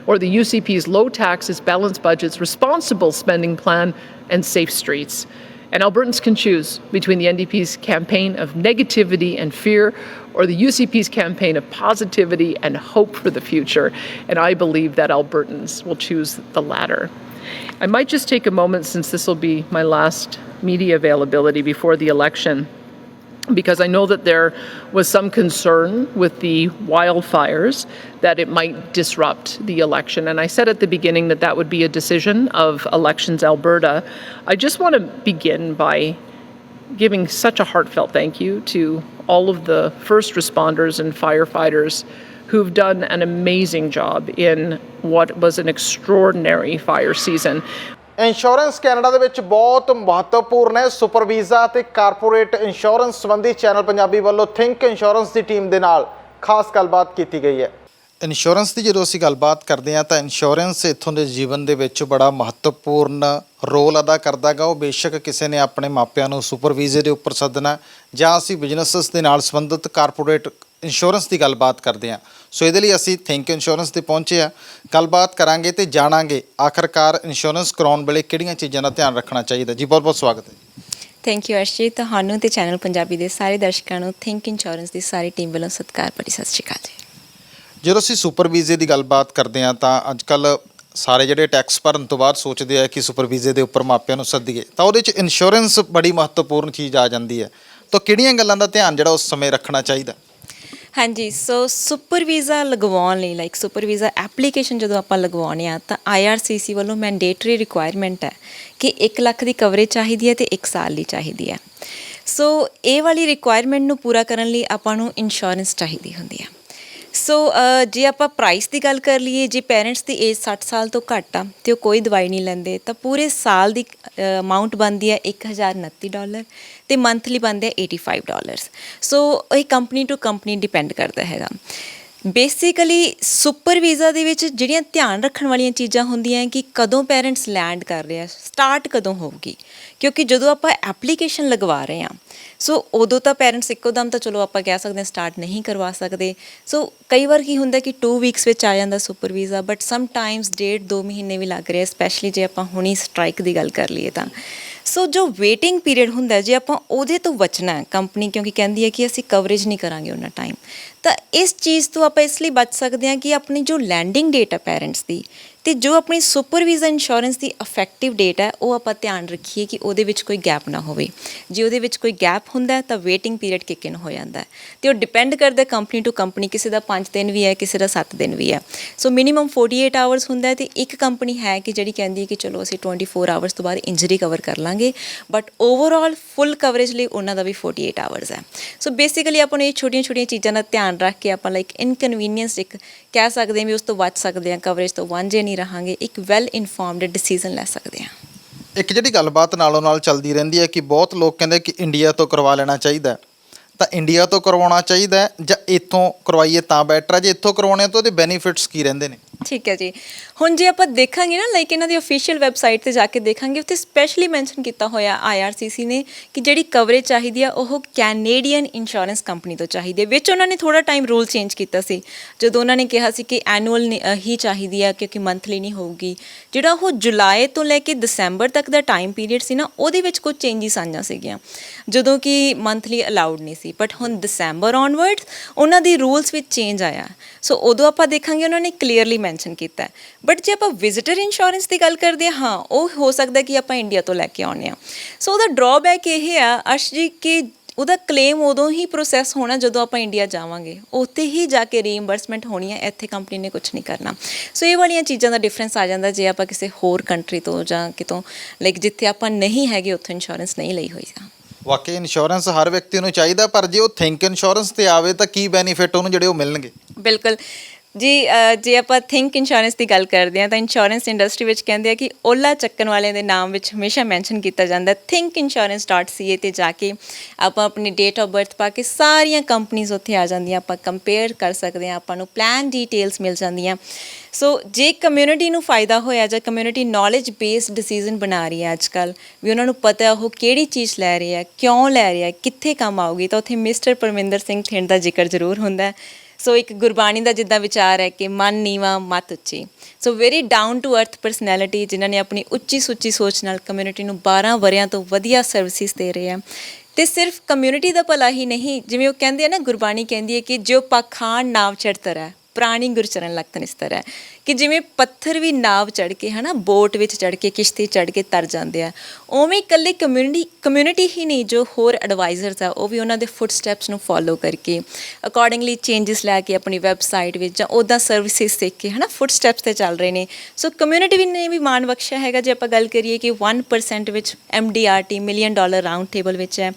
or the UCP's low taxes, balanced budgets, responsible spending plan, and safe streets. And Albertans can choose between the NDP's campaign of negativity and fear or the UCP's campaign of positivity and hope for the future. And I believe that Albertans will choose the latter. I might just take a moment, since this will be my last media availability before the election, because I know that there was some concern with the wildfires that it might disrupt the election. And I said at the beginning that that would be a decision of Elections Alberta. I just want to begin by giving such a heartfelt thank you to all of the first responders and firefighters who've done an amazing job in what was an extraordinary fire season. Insurance Canada ਦੇ ਵਿੱਚ ਬਹੁਤ ਮਹੱਤਵਪੂਰਨ ਹੈ। Super visa ਅਤੇ corporate insurance ਸੰਬੰਧੀ channel Punjabi ਵੱਲੋਂ think insurance ਦੀ team ਦੇ ਨਾਲ ਖਾਸ ਗੱਲਬਾਤ ਕੀਤੀ ਗਈ ਹੈ। ਇੰਸ਼ੋਰੈਂਸ ਦੀ ਜਦੋਂ ਅਸੀਂ ਗੱਲਬਾਤ ਕਰਦੇ ਹਾਂ ਤਾਂ ਇੰਸ਼ੋਰੈਂਸ ਇੱਥੋਂ ਦੇ ਜੀਵਨ ਦੇ ਵਿੱਚ ਬੜਾ ਮਹੱਤਵਪੂਰਨ ਰੋਲ ਅਦਾ ਕਰਦਾ ਗਾ। ਉਹ ਬੇਸ਼ੱਕ ਕਿਸੇ ਨੇ ਆਪਣੇ ਮਾਪਿਆਂ ਨੂੰ ਸੁਪਰ ਵੀਜ਼ੇ ਦੇ ਉੱਪਰ ਸੱਦਣਾ ਜਾਂ ਅਸੀਂ ਬਿਜ਼ਨੈਸਿਸ ਦੇ ਨਾਲ ਸੰਬੰਧਿਤ ਕਾਰਪੋਰੇਟ ਇੰਸ਼ੋਰੈਂਸ ਦੀ ਗੱਲਬਾਤ ਕਰਦੇ ਹਾਂ। ਸੋ ਇਹਦੇ ਲਈ ਅਸੀਂ ਥਿੰਕ ਇੰਸ਼ੋਰੈਂਸ 'ਤੇ ਪਹੁੰਚੇ ਹਾਂ, ਗੱਲਬਾਤ ਕਰਾਂਗੇ ਅਤੇ ਜਾਣਾਂਗੇ ਆਖਰਕਾਰ ਇੰਸ਼ੋਰੈਂਸ ਕਰਾਉਣ ਵੇਲੇ ਕਿਹੜੀਆਂ ਚੀਜ਼ਾਂ ਦਾ ਧਿਆਨ ਰੱਖਣਾ ਚਾਹੀਦਾ। ਜੀ ਬਹੁਤ ਬਹੁਤ ਸਵਾਗਤ ਹੈ। ਥੈਂਕ ਯੂ ਅਰਸ਼ਜੀਤ, ਤੁਹਾਨੂੰ ਅਤੇ ਚੈਨਲ ਪੰਜਾਬੀ ਦੇ ਸਾਰੇ ਦਰਸ਼ਕਾਂ ਨੂੰ ਥਿੰਕ ਇੰਸ਼ੋਰੈਂਸ ਦੀ ਸਾਰੀ ਟੀਮ ਵੱਲੋਂ ਸਤਿਕਾਰ ਭਰੀ ਸਤਿ ਸ਼੍ਰੀ ਅਕਾਲ ਜੀ। ਜਦੋਂ ਅਸੀਂ ਸੁਪਰ ਵੀਜ਼ੇ ਦੀ ਗੱਲਬਾਤ ਕਰਦੇ ਹਾਂ ਤਾਂ ਅੱਜ ਕੱਲ੍ਹ ਸਾਰੇ ਜਿਹੜੇ ਟੈਕਸ ਭਰਨ ਤੋਂ ਬਾਅਦ ਸੋਚਦੇ ਆ ਕਿ ਸੁਪਰ ਵੀਜ਼ੇ ਦੇ ਉੱਪਰ ਮਾਪਿਆਂ ਨੂੰ ਸੱਦੀਏ, ਤਾਂ ਉਹਦੇ 'ਚ ਇੰਸ਼ੋਰੈਂਸ ਬੜੀ ਮਹੱਤਵਪੂਰਨ ਚੀਜ਼ ਆ ਜਾਂਦੀ ਹੈ। ਤਾਂ ਕਿਹੜੀਆਂ ਗੱਲਾਂ ਦਾ ਧਿਆਨ ਜਿਹੜਾ ਉਸ ਸਮੇਂ ਰੱਖਣਾ ਚਾਹੀਦਾ? ਹਾਂਜੀ, ਸੋ ਸੁਪਰ ਵੀਜ਼ਾ ਲਗਵਾਉਣ ਲਈ ਸੁਪਰ ਵੀਜ਼ਾ ਐਪਲੀਕੇਸ਼ਨ ਜਦੋਂ ਆਪਾਂ ਲਗਵਾਉਂਦੇ ਹਾਂ ਤਾਂ IRCC ਵੱਲੋਂ ਮੈਂਡੇਟਰੀ ਰਿਕੁਆਇਰਮੈਂਟ ਹੈ ਕਿ 1 ਲੱਖ ਦੀ ਕਵਰੇਜ ਚਾਹੀਦੀ ਹੈ ਅਤੇ 1 ਸਾਲ ਲਈ ਚਾਹੀਦੀ ਹੈ। ਸੋ ਇਹ ਵਾਲੀ ਰਿਕੁਆਇਰਮੈਂਟ ਨੂੰ ਪੂਰਾ ਕਰਨ ਲਈ ਆਪਾਂ ਨੂੰ ਇੰਸ਼ੋਰੈਂਸ ਚਾਹੀਦੀ ਹੁੰਦੀ ਹੈ। ਸੋ ਜੇ ਆਪਾਂ ਪ੍ਰਾਈਸ ਦੀ ਗੱਲ ਕਰ ਲਈਏ, ਜੇ ਪੇਰੈਂਟਸ ਦੀ ਏਜ 60 ਸਾਲ ਤੋਂ ਘੱਟ ਆ ਅਤੇ ਉਹ ਕੋਈ ਦਵਾਈ ਨਹੀਂ ਲੈਂਦੇ ਤਾਂ ਪੂਰੇ ਸਾਲ ਦੀ ਅਮਾਊਂਟ ਬਣਦੀ ਹੈ $1029 ਅਤੇ ਮੰਥਲੀ ਬਣਦੇ ਆ $85। ਸੋ ਇਹ ਕੰਪਨੀ ਟੂ ਕੰਪਨੀ ਡਿਪੈਂਡ ਕਰਦਾ ਹੈਗਾ। ਬੇਸਿਕਲੀ ਸੁਪਰ ਵੀਜ਼ਾ ਦੇ ਵਿੱਚ ਜਿਹੜੀਆਂ ਧਿਆਨ ਰੱਖਣ ਵਾਲੀਆਂ ਚੀਜ਼ਾਂ ਹੁੰਦੀਆਂ ਕਿ ਕਦੋਂ ਪੇਰੈਂਟਸ ਲੈਂਡ ਕਰ ਰਹੇ ਆ, ਸਟਾਰਟ ਕਦੋਂ ਹੋਊਗੀ, ਕਿਉਂਕਿ ਜਦੋਂ ਆਪਾਂ ਐਪਲੀਕੇਸ਼ਨ ਲਗਵਾ ਰਹੇ ਹਾਂ ਸੋ ਉਦੋਂ ਤਾਂ ਪੇਰੈਂਟਸ ਇੱਕੋ ਦਮ ਤਾਂ ਚਲੋ ਆਪਾਂ ਕਹਿ ਸਕਦੇ ਹਾਂ ਸਟਾਰਟ ਨਹੀਂ ਕਰਵਾ ਸਕਦੇ। ਸੋ ਕਈ ਵਾਰ ਕੀ ਹੁੰਦਾ ਕਿ 2 ਵੀਕਸ ਵਿੱਚ ਆ ਜਾਂਦਾ super visa, but some Times 1.5-2 ਮਹੀਨੇ ਵੀ ਲੱਗ ਰਹੇ, ਸਪੈਸ਼ਲੀ ਜੇ ਆਪਾਂ ਹੁਣੀ ਸਟ੍ਰਾਈਕ ਦੀ ਗੱਲ ਕਰ ਲਈਏ ਤਾਂ। ਸੋ ਜੋ ਵੇਟਿੰਗ ਪੀਰੀਅਡ ਹੁੰਦਾ ਜੇ ਆਪਾਂ ਉਹਦੇ ਤੋਂ ਬਚਣਾ ਹੈ, ਕੰਪਨੀ ਕਿਉਂਕਿ ਕਹਿੰਦੀ ਹੈ ਕਿ ਅਸੀਂ ਕਵਰੇਜ ਨਹੀਂ ਕਰਾਂਗੇ ਉਹਨਾਂ ਟਾਈਮ, ਤਾਂ ਇਸ ਚੀਜ਼ ਤੋਂ ਆਪਾਂ ਇਸ ਲਈ ਬਚ ਸਕਦੇ ਹਾਂ ਕਿ ਆਪਣੀ ਜੋ ਲੈਂਡਿੰਗ ਡੇਟ ਹੈ ਪੇਰੈਂਟਸ ਦੀ ਅਤੇ ਜੋ ਆਪਣੀ ਸੁਪਰ ਵੀਜ਼ਾ ਇੰਸ਼ੋਰੈਂਸ ਦੀ ਇਫੈਕਟਿਵ ਡੇਟ ਹੈ ਉਹ ਆਪਾਂ ਧਿਆਨ ਰੱਖੀਏ ਕਿ ਉਹਦੇ ਵਿੱਚ ਕੋਈ ਗੈਪ ਨਾ ਹੋਵੇ। ਜੇ ਉਹਦੇ ਵਿੱਚ ਕੋਈ ਗੈਪ ਹੁੰਦਾ ਤਾਂ ਵੇਟਿੰਗ ਪੀਰੀਅਡ ਕਿਕ ਇਨ ਹੋ ਜਾਂਦਾ ਅਤੇ ਉਹ ਡਿਪੈਂਡ ਕਰਦਾ ਕੰਪਨੀ ਟੂ ਕੰਪਨੀ, ਕਿਸੇ ਦਾ 5 ਦਿਨ ਵੀ ਹੈ, ਕਿਸੇ ਦਾ 7 ਦਿਨ ਵੀ ਹੈ। ਸੋ ਮਿਨੀਮਮ 48 ਆਵਰਸ ਹੁੰਦਾ ਅਤੇ ਇੱਕ ਕੰਪਨੀ ਹੈ ਕਿ ਜਿਹੜੀ ਕਹਿੰਦੀ ਹੈ ਕਿ ਚਲੋ ਅਸੀਂ 24 ਆਵਰਸ ਤੋਂ ਬਾਅਦ ਇੰਜਰੀ ਕਵਰ ਕਰ ਲਾਂਗੇ, ਬਟ ਓਵਰਆਲ ਫੁੱਲ ਕਵਰੇਜ ਲਈ ਉਹਨਾਂ ਦਾ ਵੀ 48 ਆਵਰਸ ਹੈ। ਸੋ ਬੇਸਿਕਲੀ ਆਪਾਂ ਨੂੰ ਇਹ ਛੋਟੀਆਂ ਚੀਜ਼ਾਂ ਦਾ ਧਿਆਨ ਰੱਖ ਕੇ ਆਪਾਂ ਇਨਕਨਵੀਨੀਅੰਸ ਇੱਕ ਕਹਿ ਸਕਦੇ ਹਾਂ ਵੀ ਉਸ ਤੋਂ ਬਚ ਸਕਦੇ ਹਾਂ, ਕਵਰੇਜ ਤੋਂ ਵਾਂਝੇ ਨਹੀਂ ਰਹਾਂਗੇ, ਇੱਕ ਵੈਲ ਇਨਫੋਰਮਡ ਡਿਸੀਜ਼ਨ ਲੈ ਸਕਦੇ ਹਾਂ। ਇੱਕ ਜਿਹੜੀ ਗੱਲਬਾਤ ਨਾਲੋਂ ਨਾਲ ਚੱਲਦੀ ਰਹਿੰਦੀ ਹੈ ਕਿ ਬਹੁਤ ਲੋਕ ਕਹਿੰਦੇ ਕਿ ਇੰਡੀਆ ਤੋਂ ਕਰਵਾ ਲੈਣਾ ਚਾਹੀਦਾ, ਤਾਂ ਇੰਡੀਆ ਤੋਂ ਕਰਵਾਉਣਾ ਚਾਹੀਦਾ ਜਾਂ ਇੱਥੋਂ ਕਰਵਾਈਏ ਤਾਂ ਬੈਟਰ ਹੈ? ਜੇ ਇੱਥੋਂ ਕਰਵਾਉਣੇ ਤਾਂ ਉਹਦੇ ਬੈਨੀਫਿਟਸ ਕੀ ਰਹਿੰਦੇ ਨੇ? ਠੀਕ ਹੈ ਜੀ, ਹੁਣ ਜੇ ਆਪਾਂ ਦੇਖਾਂਗੇ ਨਾ ਇਹਨਾਂ ਦੀ ਅਫੀਸ਼ੀਅਲ ਵੈਬਸਾਈਟ 'ਤੇ ਜਾ ਕੇ ਦੇਖਾਂਗੇ, ਉੱਥੇ ਸਪੈਸ਼ਲੀ ਮੈਂਸ਼ਨ ਕੀਤਾ ਹੋਇਆ IRCC ਨੇ ਕਿ ਜਿਹੜੀ ਕਵਰੇਜ ਚਾਹੀਦੀ ਆ ਉਹ ਕੈਨੇਡੀਅਨ ਇੰਸ਼ੋਰੈਂਸ ਕੰਪਨੀ ਤੋਂ ਚਾਹੀਦੀ ਹੈ। ਵਿੱਚ ਉਹਨਾਂ ਨੇ ਥੋੜ੍ਹਾ ਟਾਈਮ ਰੂਲ ਚੇਂਜ ਕੀਤਾ ਸੀ ਜਦੋਂ ਉਹਨਾਂ ਨੇ ਕਿਹਾ ਸੀ ਕਿ ਐਨੂਅਲ ਹੀ ਚਾਹੀਦੀ ਆ ਕਿਉਂਕਿ ਮੰਥਲੀ ਨਹੀਂ ਹੋਊਗੀ। ਜਿਹੜਾ ਉਹ ਜੁਲਾਈ ਤੋਂ ਲੈ ਕੇ ਦਸੰਬਰ ਤੱਕ ਦਾ ਟਾਈਮ ਪੀਰੀਅਡ ਸੀ ਨਾ, ਉਹਦੇ ਵਿੱਚ ਕੁਝ ਚੇਂਜਿਸ ਆਈਆਂ ਸੀਗੀਆਂ ਜਦੋਂ ਕਿ ਮੰਥਲੀ ਅਲਾਊਡ ਨਹੀਂ ਸੀ, ਬਟ ਹੁਣ ਦਸੰਬਰ ਔਨਵਰਡਸ ਉਹਨਾਂ ਦੀ ਰੂਲਸ ਵਿੱਚ ਚੇਂਜ ਆਇਆ। ਸੋ ਉਦੋਂ ਆਪਾਂ ਦੇਖਾਂਗੇ ਉਹਨਾਂ ਨੇ ਕਲੀਅਰਲੀ ਮੈਂਸ਼ਨ ਕੀਤਾ। ਬਟ ਜੇ ਆਪਾਂ ਵਿਜ਼ਿਟਰ ਇੰਸ਼ੋਰੈਂਸ ਦੀ ਗੱਲ ਕਰਦੇ ਹਾਂ, ਉਹ ਹੋ ਸਕਦਾ ਕਿ ਆਪਾਂ ਇੰਡੀਆ ਤੋਂ ਲੈ ਕੇ ਆਉਂਦੇ ਹਾਂ। ਸੋ ਉਹਦਾ ਡਰਾਬੈਕ ਇਹ ਆ ਅਰਸ਼ ਜੀ ਕਿ ਉਹਦਾ ਕਲੇਮ ਉਦੋਂ ਹੀ ਪ੍ਰੋਸੈਸ ਹੋਣਾ ਜਦੋਂ ਆਪਾਂ ਇੰਡੀਆ ਜਾਵਾਂਗੇ, ਉੱਥੇ ਹੀ ਜਾ ਕੇ ਰੀਇੰਬਰਸਮੈਂਟ ਹੋਣੀ ਹੈ, ਇੱਥੇ ਕੰਪਨੀ ਨੇ ਕੁਝ ਨਹੀਂ ਕਰਨਾ। ਸੋ ਇਹ ਵਾਲੀਆਂ ਚੀਜ਼ਾਂ ਦਾ ਡਿਫਰੈਂਸ ਆ ਜਾਂਦਾ ਜੇ ਆਪਾਂ ਕਿਸੇ ਹੋਰ ਕੰਟਰੀ ਤੋਂ ਜਾਂ ਕਿਤੋਂ ਜਿੱਥੇ ਆਪਾਂ ਨਹੀਂ ਹੈਗੇ ਉੱਥੋਂ ਇੰਸ਼ੋਰੈਂਸ ਨਹੀਂ ਲਈ ਹੋਈ ਆ। ਵਾਕਈ ਇੰਸ਼ੋਰੈਂਸ ਹਰ ਵਿਅਕਤੀ ਨੂੰ ਚਾਹੀਦਾ, ਪਰ ਜੇ ਉਹ ਥਿੰਕ ਇੰਸ਼ੋਰੈਂਸ 'ਤੇ ਆਵੇ ਤਾਂ ਕੀ ਬੈਨੀਫਿਟ ਉਹਨੂੰ ਜਿਹੜੇ ਉਹ ਮਿਲਣਗੇ? ਬਿਲਕੁਲ ਜੀ, ਜੇ ਆਪਾਂ ਥਿੰਕ ਇੰਸ਼ੋਰੈਂਸ ਦੀ ਗੱਲ ਕਰਦੇ ਹਾਂ ਤਾਂ ਇੰਸ਼ੋਰੈਂਸ ਇੰਡਸਟਰੀ ਵਿੱਚ ਕਹਿੰਦੇ ਆ ਕਿ ਓਲਾ ਚੱਕਣ ਵਾਲਿਆਂ ਦੇ ਨਾਮ ਵਿੱਚ ਹਮੇਸ਼ਾ ਮੈਂਸ਼ਨ ਕੀਤਾ ਜਾਂਦਾ thinkinsurance.ca 'ਤੇ ਜਾ ਕੇ ਆਪਾਂ ਆਪਣੀ ਡੇਟ ਆਫ ਬਰਥ ਪਾ ਕੇ ਸਾਰੀਆਂ ਕੰਪਨੀਜ਼ ਉੱਥੇ ਆ ਜਾਂਦੀਆਂ, ਆਪਾਂ ਕੰਪੇਅਰ ਕਰ ਸਕਦੇ ਹਾਂ, ਆਪਾਂ ਨੂੰ ਪਲਾਨ ਡੀਟੇਲਸ ਮਿਲ ਜਾਂਦੀਆਂ। ਸੋ ਜੇ ਕਮਿਊਨਿਟੀ ਨੂੰ ਫਾਇਦਾ ਹੋਇਆ ਜਾਂ ਕਮਿਊਨਿਟੀ ਨੌਲੇਜ ਬੇਸਡ ਡਿਸੀਜ਼ਨ ਬਣਾ ਰਹੀ ਹੈ ਅੱਜ ਕੱਲ੍ਹ, ਵੀ ਉਹਨਾਂ ਨੂੰ ਪਤਾ ਉਹ ਕਿਹੜੀ ਚੀਜ਼ ਲੈ ਰਹੇ ਆ, ਕਿਉਂ ਲੈ ਰਹੇ ਆ, ਕਿੱਥੇ ਕੰਮ ਆਊਗੀ, ਤਾਂ ਉੱਥੇ ਮਿਸਟਰ ਪਰਮਿੰਦਰ ਸਿੰਘ ਥਿੰਦ ਦਾ ਜ਼ਿਕਰ ਜ਼ਰੂਰ ਹੁੰਦਾ। ਸੋ ਇੱਕ ਗੁਰਬਾਣੀ ਦਾ ਜਿੱਦਾਂ ਵਿਚਾਰ ਹੈ ਕਿ ਮਨ ਨੀਵਾਂ ਮੱਤ ਉੱਚੀ। So very down to earth personality, ਜਿਨ੍ਹਾਂ ਨੇ ਆਪਣੀ ਉੱਚੀ ਸੁੱਚੀ ਸੋਚ ਨਾਲ ਕਮਿਊਨਿਟੀ ਨੂੰ 12 ਵਰ੍ਹਿਆਂ ਤੋਂ ਵਧੀਆ ਸਰਵਿਸਿਜ਼ ਦੇ ਰਹੇ ਆ। ਅਤੇ ਸਿਰਫ ਕਮਿਊਨਿਟੀ ਦਾ ਭਲਾ ਹੀ ਨਹੀਂ, ਜਿਵੇਂ ਉਹ ਕਹਿੰਦੇ ਆ ਨਾ, ਗੁਰਬਾਣੀ ਕਹਿੰਦੀ ਹੈ ਕਿ ਜੋ ਪਾਖਾਨ ਨਾਵ ਚੜ੍ਹਤਰ ਹੈ, ਪੁਰਾਣੀ ਗੁਰਚਰਨ ਲਖਤਨਿਸਤਰ ਹੈ ਕਿ ਜਿਵੇਂ ਪੱਥਰ ਵੀ ਨਾਵ ਚੜ੍ਹ ਕੇ ਹੈ ਨਾ ਬੋਟ ਵਿੱਚ ਚੜ੍ਹ ਕੇ ਕਿਸ਼ਤੀ ਚੜ੍ਹ ਕੇ ਤਰ ਜਾਂਦੇ ਆ, ਉਵੇਂ ਇਕੱਲੇ ਕਮਿਊਨਿਟੀ ਹੀ ਨਹੀਂ, ਜੋ ਹੋਰ ਐਡਵਾਈਜ਼ਰਸ ਆ ਉਹ ਵੀ ਉਹਨਾਂ ਦੇ ਫੁੱਟ ਸਟੈਪਸ ਨੂੰ ਫੋਲੋ ਕਰਕੇ ਅਕੋਰਡਿੰਗਲੀ ਚੇਂਜਸ ਲੈ ਕੇ ਆਪਣੀ ਵੈਬਸਾਈਟ ਵਿੱਚ ਜਾਂ ਉੱਦਾਂ ਸਰਵਿਸਿਜ਼ ਦੇਖ ਕੇ ਹੈ ਨਾ ਫੁੱਟ ਸਟੈਪਸ 'ਤੇ ਚੱਲ ਰਹੇ ਨੇ। ਸੋ ਕਮਿਊਨਿਟੀ ਵੀ ਨੇ ਵੀ ਮਾਣ ਬਖਸ਼ਿਆ ਹੈਗਾ। ਜੇ ਆਪਾਂ ਗੱਲ ਕਰੀਏ ਕਿ 1% ਵਿੱਚ MDRT $1 ਮਿਲੀਅਨ ਰਾਊਂਡ ਟੇਬਲ ਵਿੱਚ ਹੈ,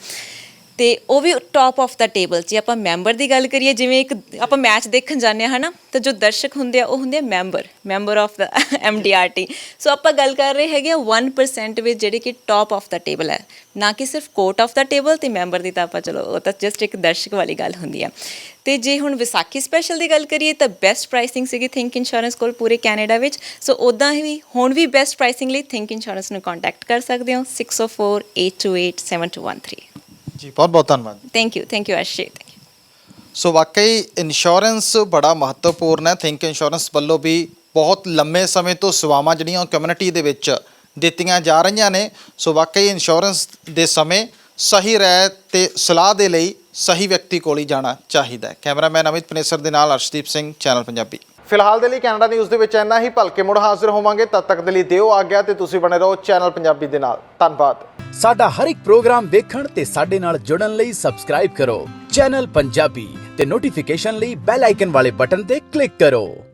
ਅਤੇ ਉਹ ਵੀ ਟੌਪ ਆਫ ਦਾ ਟੇਬਲ 'ਚ। ਆਪਾਂ ਮੈਂਬਰ ਦੀ ਗੱਲ ਕਰੀਏ, ਜਿਵੇਂ ਇੱਕ ਆਪਾਂ ਮੈਚ ਦੇਖਣ ਜਾਂਦੇ ਹਾਂ ਹੈ ਨਾ, ਤਾਂ ਜੋ ਦਰਸ਼ਕ ਹੁੰਦੇ ਆ ਉਹ ਹੁੰਦੇ ਆ ਮੈਂਬਰ ਆਫ ਦਾ MDRT। ਸੋ ਆਪਾਂ ਗੱਲ ਕਰ ਰਹੇ ਹੈਗੇ ਆ 1% ਵਿੱਚ ਜਿਹੜੇ ਕਿ ਟੌਪ ਆਫ ਦਾ ਟੇਬਲ ਹੈ, ਨਾ ਕਿ ਸਿਰਫ ਕੋਟ ਆਫ ਦਾ ਟੇਬਲ ਅਤੇ ਮੈਂਬਰ ਦੀ। ਤਾਂ ਆਪਾਂ ਚਲੋ ਉਹ ਤਾਂ ਜਸਟ ਇੱਕ ਦਰਸ਼ਕ ਵਾਲੀ ਗੱਲ ਹੁੰਦੀ ਆ। ਅਤੇ ਜੇ ਹੁਣ ਵਿਸਾਖੀ ਸਪੈਸ਼ਲ ਦੀ ਗੱਲ ਕਰੀਏ ਤਾਂ ਬੈਸਟ ਪ੍ਰਾਈਸਿੰਗ ਸੀਗੀ ਥਿੰਕ ਇੰਸ਼ੋਰੈਂਸ ਕੋਲ ਪੂਰੇ ਕੈਨੇਡਾ ਵਿੱਚ। ਸੋ ਉੱਦਾਂ ਹੀ ਹੁਣ ਵੀ ਬੈਸਟ ਪ੍ਰਾਈਸਿੰਗ ਲਈ ਥਿੰਕ ਇੰਸ਼ੋਰੈਂਸ ਨੂੰ ਕੰਟੈਕਟ ਕਰ ਸਕਦੇ ਹੋ 604-828-7213। ਜੀ ਬਹੁਤ ਬਹੁਤ ਧੰਨਵਾਦ। Thank you ਅਰਸ਼ੇ। ਸੋ ਵਾਕਈ ਇੰਸ਼ੋਰੈਂਸ ਬੜਾ ਮਹੱਤਵਪੂਰਨ ਹੈ। ਥਿੰਕ ਇੰਸ਼ੋਰੈਂਸ ਵੱਲੋਂ ਵੀ ਬਹੁਤ ਲੰਮੇ ਸਮੇਂ ਤੋਂ ਸੇਵਾਵਾਂ ਜਿਹੜੀਆਂ ਉਹ ਕਮਿਊਨਿਟੀ ਦੇ ਵਿੱਚ ਦਿੱਤੀਆਂ ਜਾ ਰਹੀਆਂ ਨੇ। ਸੋ ਵਾਕਈ ਇੰਸ਼ੋਰੈਂਸ ਦੇ ਸਮੇਂ ਸਹੀ ਰਾਏ ਤੇ ਸਲਾਹ ਦੇ ਲਈ ਸਹੀ ਵਿਅਕਤੀ ਕੋਲ ਹੀ ਜਾਣਾ ਚਾਹੀਦਾ ਹੈ। ਕੈਮਰਾਮੈਨ ਅਮਿਤ ਪਨੇਸਰ ਦੇ ਨਾਲ ਅਰਸ਼ਦੀਪ ਸਿੰਘ, ਚੈਨਲ ਪੰਜਾਬੀ। ਫਿਲਹਾਲ ਦੇ ਲਈ ਕੈਨੇਡਾ ਨਿਊਜ਼ ਦੇ ਵਿੱਚ ਇੰਨਾ ਹੀ। ਭਲਕੇ ਮੁੜ ਹਾਜ਼ਰ ਹੋਵਾਂਗੇ, ਤਦ ਤੱਕ ਦੇ ਲਈ ਦਿਓ ਆਗਿਆ ਤੇ ਤੁਸੀਂ ਬਣੇ ਰਹੋ ਚੈਨਲ ਪੰਜਾਬੀ ਦੇ ਨਾਲ। ਧੰਨਵਾਦ। ਸਾਡਾ ਹਰ ਇੱਕ ਪ੍ਰੋਗਰਾਮ ਦੇਖਣ ਤੇ ਸਾਡੇ ਨਾਲ ਜੁੜਨ ਲਈ ਸਬਸਕ੍ਰਾਈਬ ਕਰੋ ਚੈਨਲ ਪੰਜਾਬੀ ਤੇ ਨੋਟੀਫਿਕੇਸ਼ਨ ਲਈ ਬੈਲ ਆਈਕਨ ਵਾਲੇ ਬਟਨ ਤੇ ਕਲਿੱਕ ਕਰੋ।